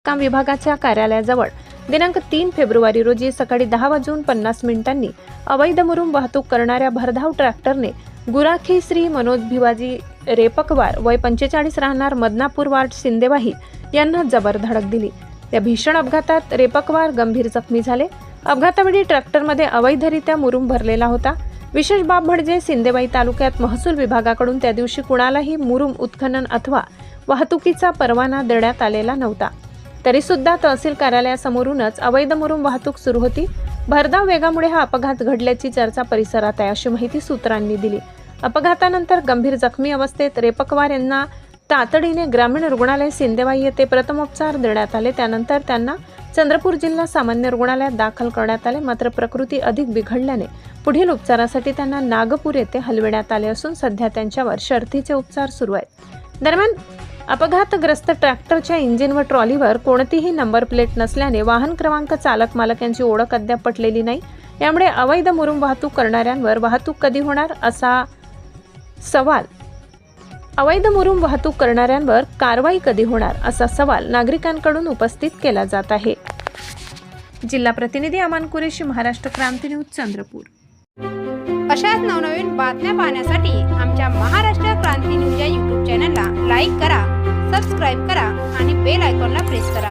बांधकाम विभागाच्या कार्यालयाजवळ दिनांक 3 फेब्रुवारी रोजी सकाळी 10:50 अवैध मुरुम वाहतूक करणाऱ्या भरधाव ट्रॅक्टरने गुराखी श्री मनोज भिवाजी रेपकवार वय 45 राहणार मदनापूर वार्ड सिंदेवाही यांना जबर धडक दिली। या भीषण अपघातात रेपकवार गंभीर जखमी झाले। अपघातावेळी ट्रॅक्टरमध्ये अवैधरित्या मुरुम भरलेला होता। विशेष बाब म्हणजे सिंदेवाही तालुक्यात महसूल विभागाकडून त्या दिवशी कुणालाही मुरुम उत्खनन अथवा वाहतुकीचा परवाना देण्यात आलेला नव्हता। तरी सुद्धा तहसील कार्यालयासमोरूनच अवैध मुरुम वाहतूक सुरू होती। भरधाव वेगामुळे हा अपघात घडल्याची चर्चा परिसरात आहे, अशी माहिती सूत्रांनी दिली। अपघातानंतर गंभीर जखमी अवस्थेत रेपकवार यांना तातडीने ग्रामीण रुग्णालय सिंदेवाही येथे प्रथमोपचार देण्यात आले। त्यानंतर त्यांना चंद्रपूर जिल्हा सामान्य रुग्णालयात दाखल करण्यात आले। मात्र प्रकृती अधिक बिघडल्याने पुढील उपचारासाठी त्यांना नागपूर येथे हलविण्यात आले असून सध्या त्यांच्यावर शर्थीचे उपचार सुरू आहेत। दरम्यान अपघातग्रस्त ट्रॅक्टरच्या इंजिन व ट्रॉलीवर कोणतीही नंबर प्लेट नसल्याने वाहन क्रमांक, चालक, मालक यांची ओळख अद्याप पटलेली नाही। यामुळे अवैध मुरुम वाहतूक करणाऱ्यांवर वाहतूक कधी होणार असा सवाल अवैध मुरुम वाहतूक करणाऱ्यांवर कारवाई कधी होणार असा सवाल नागरिकांकडून उपस्थित केला जात आहे। जिल्हा प्रतिनिधी अमान कुरेशी, महाराष्ट्र क्रांती न्यूज, चंद्रपूर। अशाच नवनवीन बातम्या पाहण्यासाठी आमच्या महाराष्ट्र क्रांती न्यूज या YouTube चॅनलला लाईक करा, सबस्क्राईब करा आणि बेल आयकॉनला प्रेस करा।